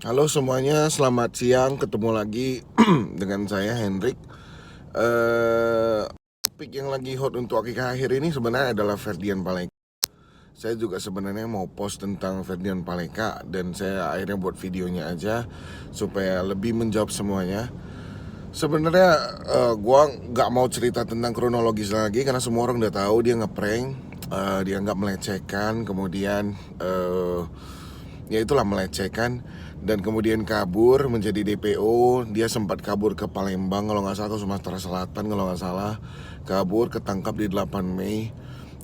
Halo semuanya, selamat siang. Ketemu lagi dengan saya Hendrik. Topik yang lagi hot untuk akhir-akhir ini sebenarnya adalah Ferdian Paleka. Saya juga sebenarnya mau post tentang Ferdian Paleka dan saya akhirnya buat videonya aja supaya lebih menjawab semuanya. Sebenarnya gua nggak mau cerita tentang kronologis lagi karena semua orang udah tahu dia ngeprank, dia nggak melecehkan, kemudian ya itulah melecehkan dan kemudian kabur menjadi DPO. Dia sempat kabur ke Palembang kalau nggak salah, ke Sumatera Selatan kalau nggak salah, kabur ketangkap di 8 Mei.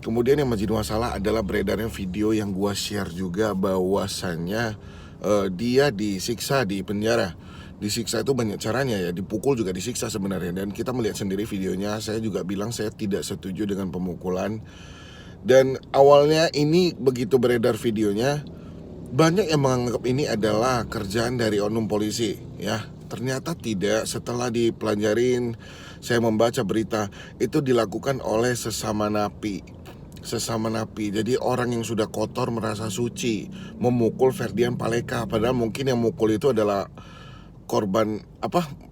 Kemudian yang menjadi masalah adalah beredarnya video yang gua share juga bahwasannya dia disiksa di penjara. Disiksa itu banyak caranya ya, dipukul juga disiksa sebenarnya. Dan kita melihat sendiri videonya. Saya juga bilang saya tidak setuju dengan pemukulan. Dan awalnya ini begitu beredar videonya, banyak yang menganggap ini adalah kerjaan dari oknum polisi ya. Ternyata tidak. Setelah dipelajarin, saya membaca berita, itu dilakukan oleh sesama napi. Sesama napi. Jadi orang yang sudah kotor merasa suci memukul Ferdian Paleka, padahal mungkin yang mukul itu adalah korban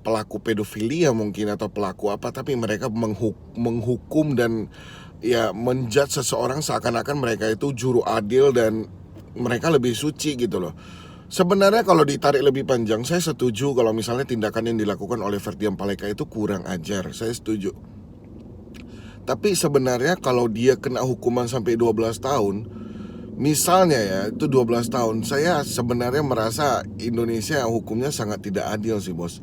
pelaku pedofilia mungkin atau pelaku apa, tapi mereka menghukum dan ya menjudge seseorang seakan-akan mereka itu juru adil dan mereka lebih suci gitu loh. Sebenarnya kalau ditarik lebih panjang, saya setuju kalau misalnya tindakan yang dilakukan oleh Ferdian Paleka itu kurang ajar, saya setuju. Tapi sebenarnya kalau dia kena hukuman sampai 12 tahun, misalnya ya, itu 12 tahun, saya sebenarnya merasa Indonesia hukumnya sangat tidak adil sih bos.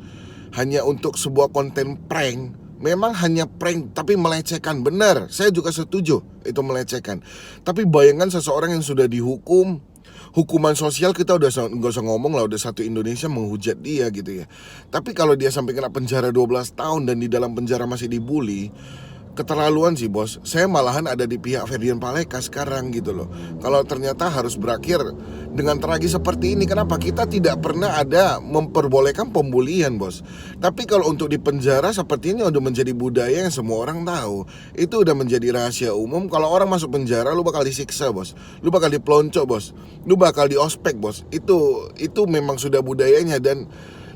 Hanya untuk sebuah konten prank, memang hanya prank tapi melecehkan, benar. Saya juga setuju itu melecehkan. Tapi bayangkan seseorang yang sudah dihukum, hukuman sosial kita udah nggak usah ngomong lah, udah satu Indonesia menghujat dia gitu ya. Tapi kalau dia sampai kena penjara 12 tahun dan di dalam penjara masih dibully, keterlaluan sih bos. Saya malahan ada di pihak Ferdian Paleka sekarang gitu loh. Kalau ternyata harus berakhir dengan tragis seperti ini, kenapa kita tidak pernah ada memperbolehkan pembulian bos? Tapi kalau untuk di penjara seperti ini udah menjadi budaya yang semua orang tahu. Itu udah menjadi rahasia umum. Kalau orang masuk penjara, lu bakal disiksa bos, lu bakal dipelonco bos, lu bakal di ospek bos. Itu memang sudah budayanya. Dan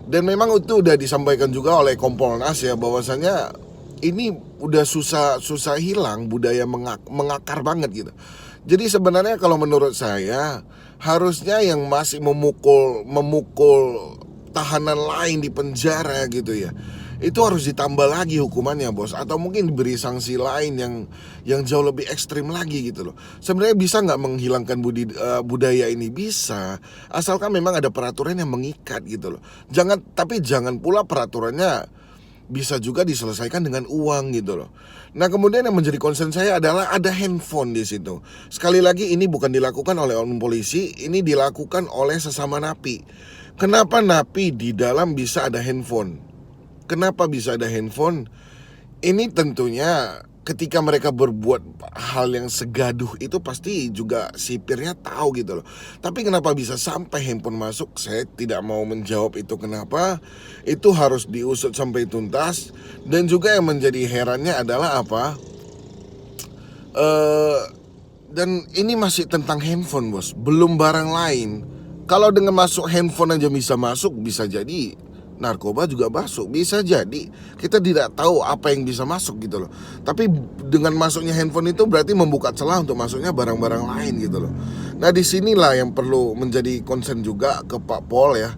memang itu udah disampaikan juga oleh Kompolnas ya, bahwasanya ini udah susah hilang, budaya mengakar banget gitu. Jadi sebenarnya kalau menurut saya, harusnya yang masih memukul tahanan lain di penjara gitu ya, itu harus ditambah lagi hukumannya bos, atau mungkin diberi sanksi lain yang jauh lebih ekstrim lagi gitu loh. Sebenarnya bisa nggak menghilangkan budaya ini? Bisa, asalkan memang ada peraturan yang mengikat gitu loh. Jangan pula peraturannya bisa juga diselesaikan dengan uang gitu loh. Nah kemudian yang menjadi concern saya adalah ada handphone di situ. Sekali lagi ini bukan dilakukan oleh oknum polisi, ini dilakukan oleh sesama napi. Kenapa napi di dalam bisa ada handphone? Kenapa bisa ada handphone? Ini tentunya ketika mereka berbuat hal yang segaduh itu pasti juga sipirnya tahu gitu loh. Tapi kenapa bisa sampai handphone masuk? Saya tidak mau menjawab itu kenapa. Itu harus diusut sampai tuntas. Dan juga yang menjadi herannya adalah apa? Eh dan ini masih tentang handphone bos, belum barang lain. Kalau dengan masuk handphone aja bisa masuk, bisa jadi narkoba juga masuk, bisa jadi. Kita tidak tahu apa yang bisa masuk gitu loh. Tapi dengan masuknya handphone itu berarti membuka celah untuk masuknya barang-barang lain gitu loh. Nah disinilah yang perlu menjadi concern juga ke Pak Pol ya.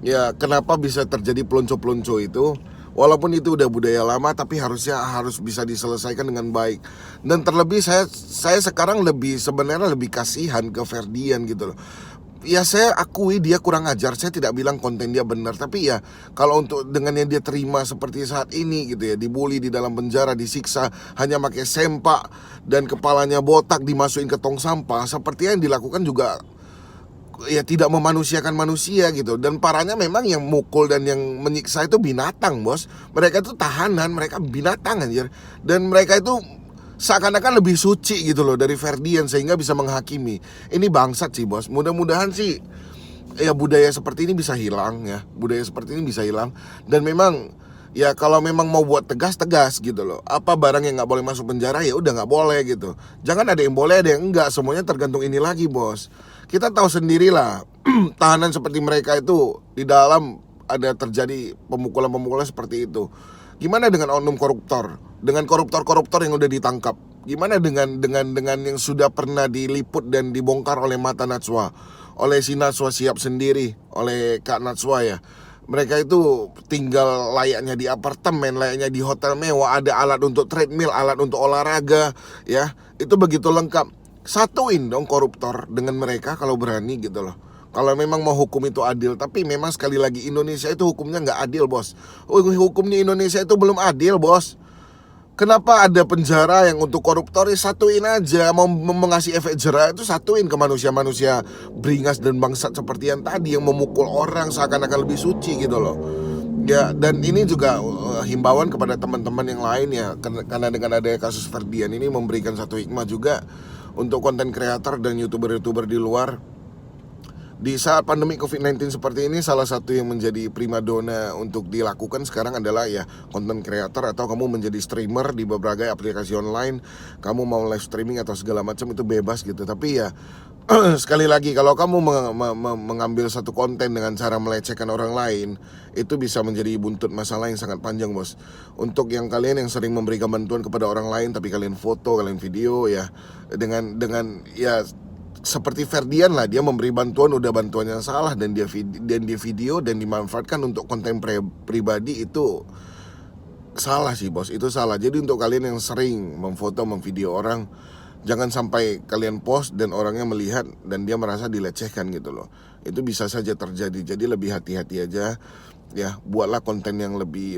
Ya kenapa bisa terjadi pelonco-pelonco itu? Walaupun itu udah budaya lama, tapi harus bisa diselesaikan dengan baik. Dan terlebih saya sekarang sebenarnya lebih kasihan ke Ferdian gitu loh. Ya saya akui dia kurang ajar, saya tidak bilang konten dia benar, tapi ya kalau untuk dengan yang dia terima seperti saat ini gitu ya, dibully di dalam penjara, disiksa, hanya pakai sempak dan kepalanya botak dimasukin ke tong sampah, seperti yang dilakukan juga ya tidak memanusiakan manusia gitu. Dan parahnya memang yang mukul dan yang menyiksa itu binatang bos. Mereka itu tahanan, mereka binatang anjir. Dan mereka itu seakan-akan lebih suci gitu loh dari Ferdian sehingga bisa menghakimi. Ini bangsat sih bos. Mudah-mudahan sih ya budaya seperti ini bisa hilang ya. Budaya seperti ini bisa hilang. Dan memang ya kalau memang mau buat tegas gitu loh. Apa barang yang nggak boleh masuk penjara ya udah nggak boleh gitu. Jangan ada yang boleh ada yang enggak. Semuanya tergantung ini lagi bos. Kita tahu sendirilah tahanan seperti mereka itu di dalam ada terjadi pemukulan-pemukulan seperti itu. Gimana dengan oknum koruptor? Dengan koruptor-koruptor yang udah ditangkap? Gimana dengan yang sudah pernah diliput dan dibongkar oleh mata Najwa, oleh si Najwa Shihab sendiri, oleh Kak Najwa ya? Mereka itu tinggal layaknya di apartemen, layaknya di hotel mewah, ada alat untuk treadmill, alat untuk olahraga, ya. Itu begitu lengkap. Satuin dong koruptor dengan mereka kalau berani gitu loh. Kalau memang mau hukum itu adil, tapi memang sekali lagi Indonesia itu hukumnya nggak adil, bos. Hukumnya Indonesia itu belum adil, bos. Kenapa ada penjara yang untuk koruptor? Satuin aja. Mau mengasih efek jera itu satuin ke manusia-manusia beringas dan bangsat seperti yang tadi, yang memukul orang seakan-akan lebih suci gitu loh. Ya, dan ini juga himbauan kepada teman-teman yang lain ya, karena dengan adanya kasus Ferdian ini memberikan satu hikmah juga untuk konten kreator dan youtuber-youtuber di luar. Di saat pandemi COVID-19 seperti ini, salah satu yang menjadi primadona untuk dilakukan sekarang adalah ya content creator, atau kamu menjadi streamer di berbagai aplikasi online. Kamu mau live streaming atau segala macam itu bebas gitu. Tapi ya sekali lagi, kalau kamu mengambil satu konten dengan cara melecehkan orang lain, itu bisa menjadi buntut masalah yang sangat panjang, bos. Untuk yang kalian yang sering memberikan bantuan kepada orang lain tapi kalian foto, kalian video ya dengan ya seperti Ferdian lah, dia memberi bantuan, udah bantuannya salah dan dia video dan dimanfaatkan untuk konten pribadi, itu salah sih, bos. Itu salah. Jadi untuk kalian yang sering memfoto, memvideo orang, jangan sampai kalian post dan orangnya melihat dan dia merasa dilecehkan gitu loh. Itu bisa saja terjadi. Jadi lebih hati-hati aja ya, buatlah konten yang lebih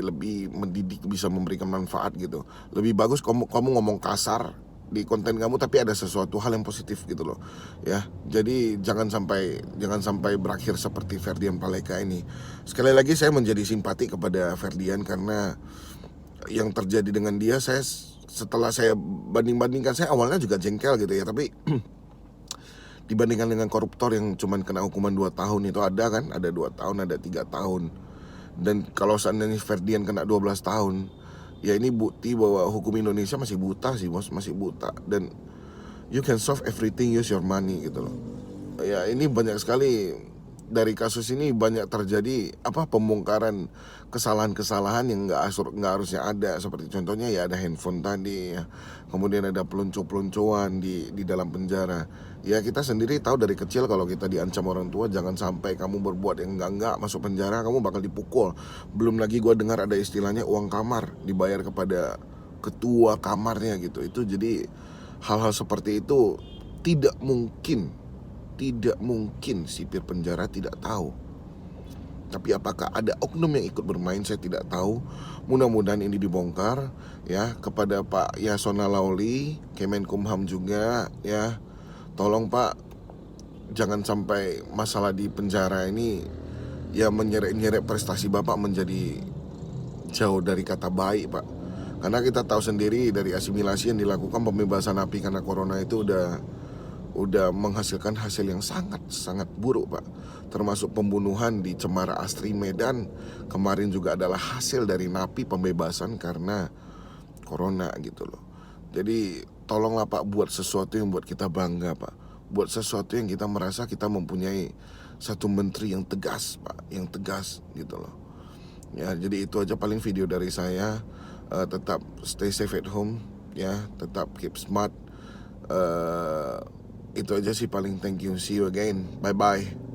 mendidik, bisa memberikan manfaat gitu. Lebih bagus kamu ngomong kasar di konten kamu tapi ada sesuatu hal yang positif gitu loh ya. Jadi jangan sampai berakhir seperti Ferdian Paleka ini. Sekali lagi saya menjadi simpati kepada Ferdian karena yang terjadi dengan dia, setelah saya bandingkan, saya awalnya juga jengkel gitu ya, tapi dibandingkan dengan koruptor yang cuman kena hukuman 2 tahun itu, ada 2 tahun, ada 3 tahun. Dan kalau seandainya Ferdian kena 12 tahun, ya ini bukti bahwa hukum Indonesia masih buta sih, bos, masih buta. Dan you can solve everything, use your money gitu loh. Ya ini banyak sekali dari kasus ini, banyak terjadi pembongkaran kesalahan-kesalahan yang nggak harusnya ada. Seperti contohnya ya ada handphone tadi ya. Kemudian ada pelunco-peluncuan di dalam penjara. Ya kita sendiri tahu dari kecil kalau kita diancam orang tua, jangan sampai kamu berbuat yang enggak masuk penjara, kamu bakal dipukul. Belum lagi gue dengar ada istilahnya uang kamar dibayar kepada ketua kamarnya gitu. Itu jadi hal-hal seperti itu tidak mungkin sipir penjara tidak tahu. Tapi apakah ada oknum yang ikut bermain, saya tidak tahu. Mudah-mudahan ini dibongkar ya. Kepada Pak Yasona Lauli, Kemenkumham juga ya, tolong Pak, jangan sampai masalah di penjara ini ya menyeret prestasi Bapak menjadi jauh dari kata baik, Pak. Karena kita tahu sendiri dari asimilasi yang dilakukan, pembebasan napi karena corona itu udah menghasilkan hasil yang sangat buruk, Pak. Termasuk pembunuhan di Cemara Asri Medan kemarin juga adalah hasil dari napi pembebasan karena corona gitu loh. Jadi tolonglah Pak, buat sesuatu yang buat kita bangga, Pak. Buat sesuatu yang kita merasa kita mempunyai satu menteri yang tegas, Pak, yang tegas gitu loh. Ya, jadi itu aja paling video dari saya. Tetap stay safe at home ya, tetap keep smart. Itu aja sih paling. Thank you, see you again, bye bye.